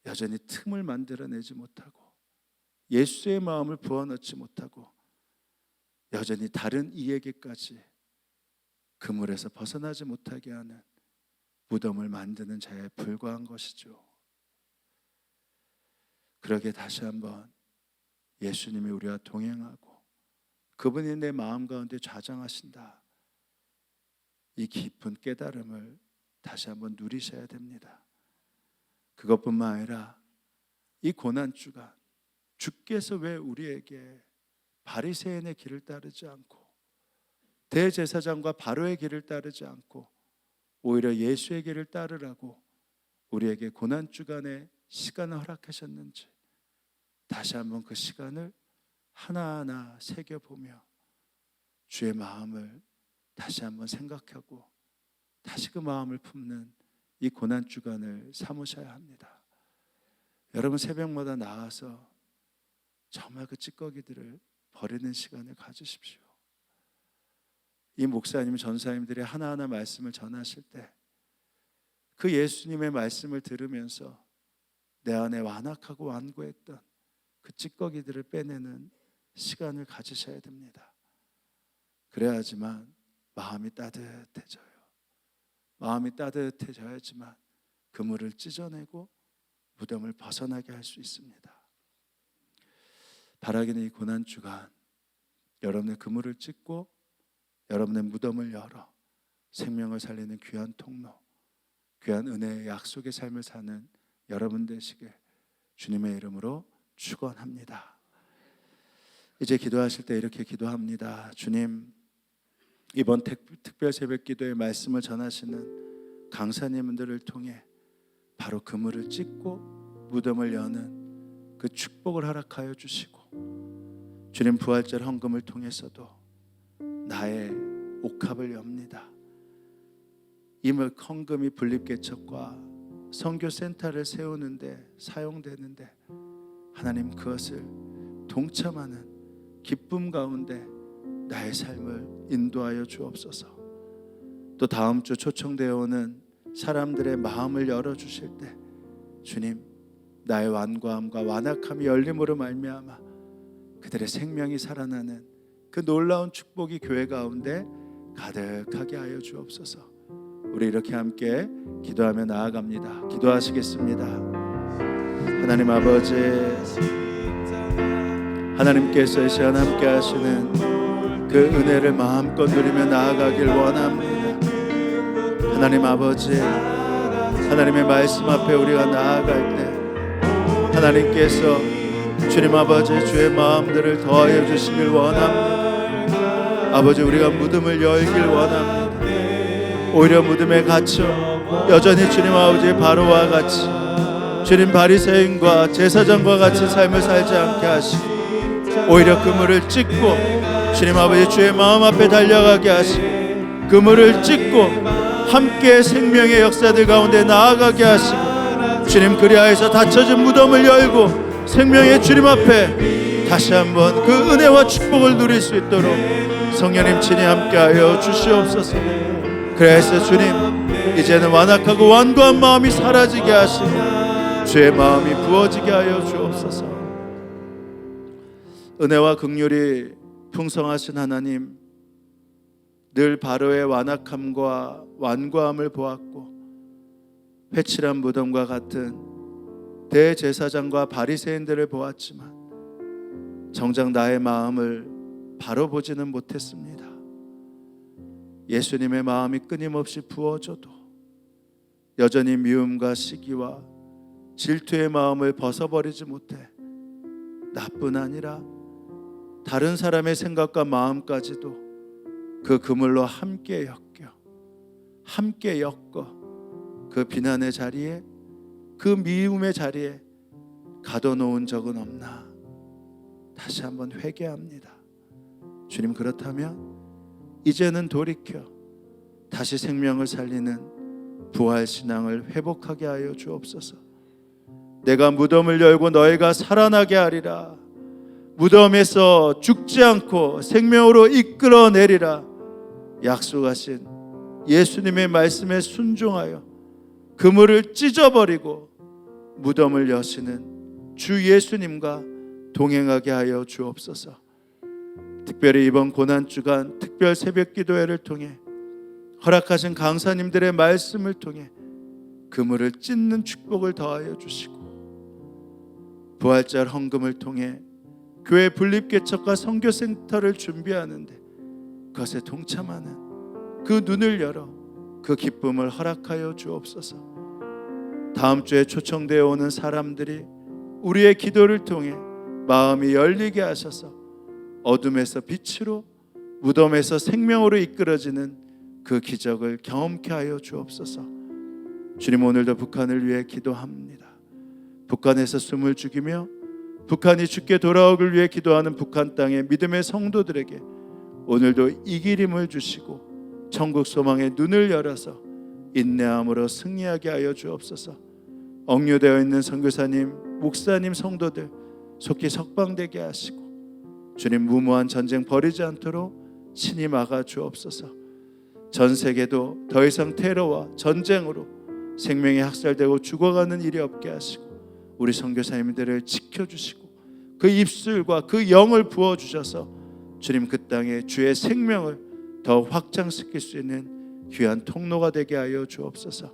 여전히 틈을 만들어내지 못하고 예수의 마음을 부어넣지 못하고 여전히 다른 이에게까지 그물에서 벗어나지 못하게 하는 무덤을 만드는 자에 불과한 것이죠. 그러게 다시 한번 예수님이 우리와 동행하고 그분이 내 마음 가운데 좌정하신다, 이 깊은 깨달음을 다시 한번 누리셔야 됩니다. 그것뿐만 아니라 이 고난주간 주께서 왜 우리에게 바리새인의 길을 따르지 않고 대제사장과 바로의 길을 따르지 않고 오히려 예수의 길을 따르라고 우리에게 고난주간의 시간을 허락하셨는지 다시 한번 그 시간을 하나하나 새겨보며 주의 마음을 다시 한번 생각하고 다시 그 마음을 품는 이 고난주간을 삼으셔야 합니다. 여러분, 새벽마다 나와서 정말 그 찌꺼기들을 버리는 시간을 가지십시오. 이 목사님, 전사님들이 하나하나 말씀을 전하실 때 그 예수님의 말씀을 들으면서 내 안에 완악하고 완고했던 그 찌꺼기들을 빼내는 시간을 가지셔야 됩니다. 그래야지만 마음이 따뜻해져요. 마음이 따뜻해져야지만 그물을 찢어내고 무덤을 벗어나게 할 수 있습니다. 바라기는 이 고난주간 여러분의 그물을 찢고 여러분의 무덤을 열어 생명을 살리는 귀한 통로, 귀한 은혜의 약속의 삶을 사는 여러분 되시길 주님의 이름으로 축원합니다. 이제 기도하실 때 이렇게 기도합니다. 주님, 이번 특별 새벽 기도의 말씀을 전하시는 강사님들을 통해 바로 그물을 찢고 무덤을 여는 그 축복을 허락하여 주시고, 주님 부활절 헌금을 통해서도 나의 옥합을 엽니다. 이 헌금이 분립개척과 선교센터를 세우는데 사용되는데 하나님 그것을 동참하는 기쁨 가운데 나의 삶을 인도하여 주옵소서. 또 다음 주 초청되어 오는 사람들의 마음을 열어주실 때 주님, 나의 완고함과 완악함이 열림으로 말미암아 그들의 생명이 살아나는 그 놀라운 축복이 교회 가운데 가득하게 하여 주옵소서. 우리 이렇게 함께 기도하며 나아갑니다. 기도하시겠습니다. 하나님 아버지, 하나님께서 이 시간 함께 하시는 그 은혜를 마음껏 누리며 나아가길 원합니다. 하나님 아버지, 하나님의 말씀 앞에 우리가 나아갈 때 하나님께서 주님 아버지 주의 마음들을 더하여 주시길 원합니다. 아버지, 우리가 무덤을 열길 원합니다. 오히려 무덤에 갇혀 여전히 주님 아버지 바로와 같이, 주님 바리새인과 제사장과 같이 삶을 살지 않게 하시고 오히려 그물을 찢고 주님 아버지 주의 마음 앞에 달려가게 하시고 그물을 찢고 함께 생명의 역사들 가운데 나아가게 하시고 주님 그리하여서 닫혀진 무덤을 열고 생명의 주님 앞에 다시 한번 그 은혜와 축복을 누릴 수 있도록 성령님 친히 함께하여 주시옵소서. 그래서 주님, 이제는 완악하고 완고한 마음이 사라지게 하시고 주의 마음이 부어지게 하여 주옵소서. 은혜와 긍휼이 풍성하신 하나님, 늘 바로의 완악함과 완고함을 보았고 회칠한 무덤과 같은 대제사장과 바리새인들을 보았지만 정작 나의 마음을 바로 보지는 못했습니다. 예수님의 마음이 끊임없이 부어져도 여전히 미움과 시기와 질투의 마음을 벗어버리지 못해 나뿐 아니라 다른 사람의 생각과 마음까지도 그 그물로 함께 엮어 그 비난의 자리에, 그 미움의 자리에 가둬놓은 적은 없나 다시 한번 회개합니다. 주님, 그렇다면 이제는 돌이켜 다시 생명을 살리는 부활신앙을 회복하게 하여 주옵소서. 내가 무덤을 열고 너희가 살아나게 하리라. 무덤에서 죽지 않고 생명으로 이끌어내리라 약속하신 예수님의 말씀에 순종하여 그물을 찢어버리고 무덤을 여시는 주 예수님과 동행하게 하여 주옵소서. 특별히 이번 고난주간 특별 새벽 기도회를 통해 허락하신 강사님들의 말씀을 통해 그물을 찢는 축복을 더하여 주시고 부활절 헌금을 통해 교회 분립개척과 선교센터를 준비하는데 그것에 동참하는 그 눈을 열어 그 기쁨을 허락하여 주옵소서. 다음 주에 초청되어 오는 사람들이 우리의 기도를 통해 마음이 열리게 하셔서 어둠에서 빛으로, 무덤에서 생명으로 이끌어지는 그 기적을 경험케 하여 주옵소서. 주님, 오늘도 북한을 위해 기도합니다. 북한에서 숨을 죽이며 북한이 죽게 돌아오길 위해 기도하는 북한 땅의 믿음의 성도들에게 오늘도 이길 힘을 주시고 천국 소망의 눈을 열어서 인내함으로 승리하게 하여 주옵소서. 억류되어 있는 선교사님, 목사님, 성도들 속히 석방되게 하시고 주님, 무모한 전쟁 벌이지 않도록 친히 막아 주옵소서. 전 세계도 더 이상 테러와 전쟁으로 생명이 학살되고 죽어가는 일이 없게 하시고 우리 선교사님들을 지켜주시고 그 입술과 그 영을 부어주셔서 주님, 그 땅에 주의 생명을 더 확장시킬 수 있는 귀한 통로가 되게 하여 주옵소서.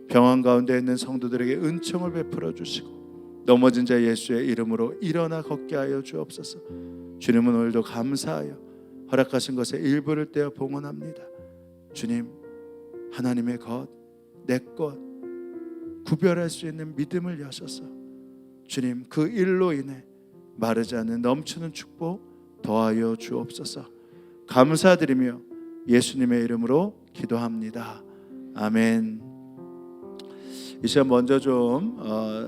병환 가운데 있는 성도들에게 은총을 베풀어 주시고 넘어진 자 예수의 이름으로 일어나 걷게 하여 주옵소서. 주님은 오늘도 감사하여 허락하신 것의 일부를 떼어 봉헌합니다. 주님, 하나님의 것, 내 것 구별할 수 있는 믿음을 여셔서 주님, 그 일로 인해 마르지 않는 넘치는 축복 더하여 주옵소서. 감사드리며 예수님의 이름으로 기도합니다. 아멘. 이 시간 먼저 좀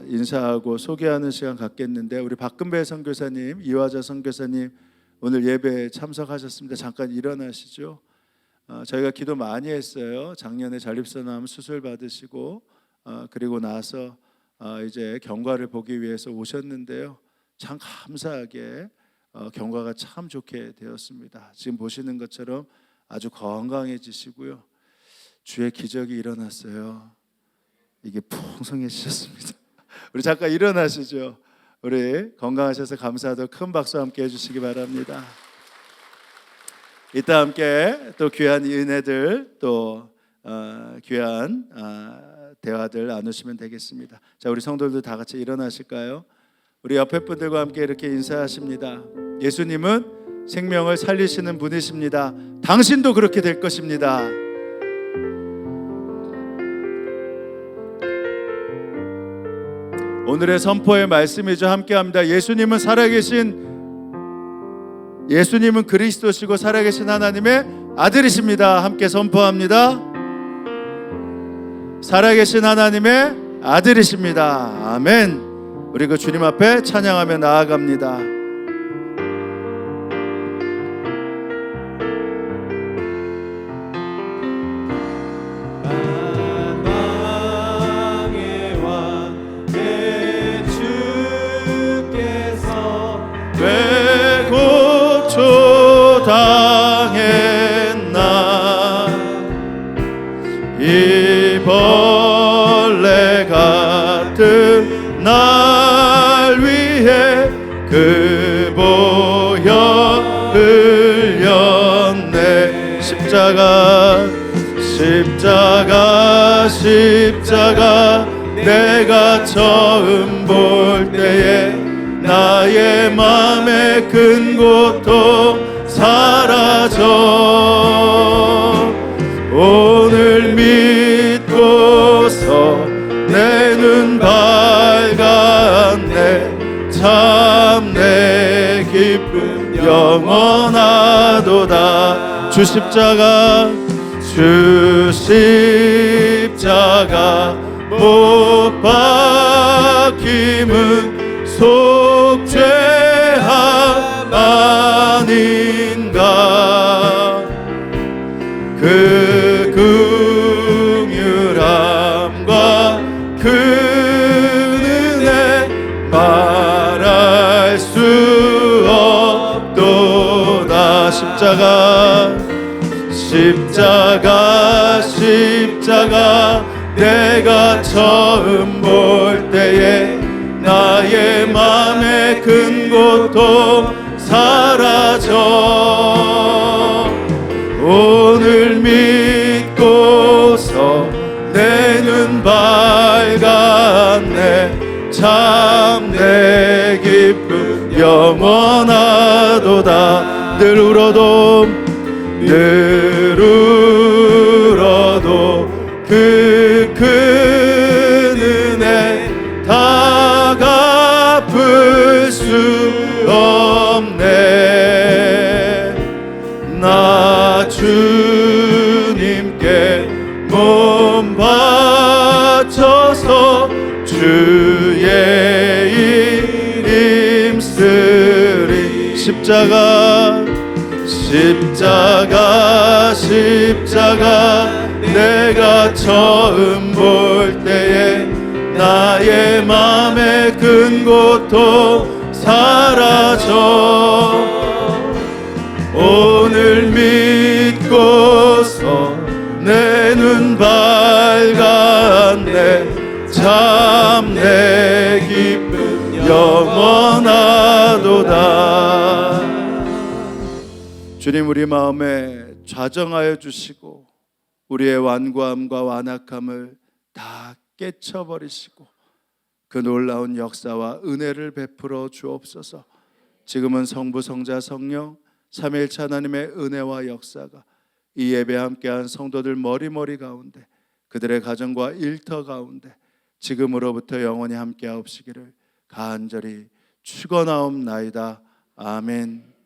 인사하고 소개하는 시간 갖겠는데, 우리 박근배 선교사님, 이화자 선교사님 오늘 예배에 참석하셨습니다. 잠깐 일어나시죠. 저희가 기도 많이 했어요. 작년에 전립선암 수술 받으시고 그리고 나서 이제 경과를 보기 위해서 오셨는데요. 참 감사하게 경과가 참 좋게 되었습니다. 지금 보시는 것처럼 아주 건강해지시고요. 주의 기적이 일어났어요. 이게 풍성해지셨습니다. 우리 잠깐 일어나시죠. 우리 건강하셔서 감사하도록 큰 박수 함께 해주시기 바랍니다. 이따 함께 또 귀한 은혜들, 또 귀한 대화들 나누시면 되겠습니다. 자, 우리 성도들도 다 같이 일어나실까요? 우리 옆에 분들과 함께 이렇게 인사하십니다. 예수님은 생명을 살리시는 분이십니다. 당신도 그렇게 될 것입니다. 오늘의 선포의 말씀이죠. 함께합니다. 예수님은 그리스도시고 살아계신 하나님의 아들이십니다. 함께 선포합니다. 살아계신 하나님의 아들이십니다. 아멘. 우리 그 주님 앞에 찬양하며 나아갑니다. 당했나 이 벌레 같은 날 위해 그 보혈 흘렸네. 십자가 내가 처음 볼 때에 나의 맘의 큰 고통 사라져. 오늘 믿고서 내 눈 밝았네. 참 내 기쁨 영원하도다. 주 십자가 못 박힘은 속죄함 아닌가. 그 긍휼함과 그 은혜 말할 수 없도다. 십자가 내가 처음 볼 때에 나의 맘의 큰 고통 사라져. 오늘 믿고서 내 눈 밝았네. 참 내 기쁨 영원하도다. 늘 울어도 그 큰 은혜 다 갚을 수 없네. 나 주님께 몸 바쳐서 주의 이름 쓰리. 십자가 내가 처음 볼 때에 나의 맘의 큰 고통 사라져. 오늘 믿고서 내 눈 밝았네. 참 내 기쁨 영원하도다. 주님, 우리 마음에 좌정하여 주시고 우리의 완고함과 완악함을 다 깨쳐버리시고 그 놀라운 역사와 은혜를 베풀어 주옵소서. 지금은 성부, 성자, 성령 삼위일체 하나님의 은혜와 역사가 이 예배 함께한 성도들 머리머리 가운데, 그들의 가정과 일터 가운데 지금으로부터 영원히 함께하옵시기를 간절히 축원하옵나이다. 아멘.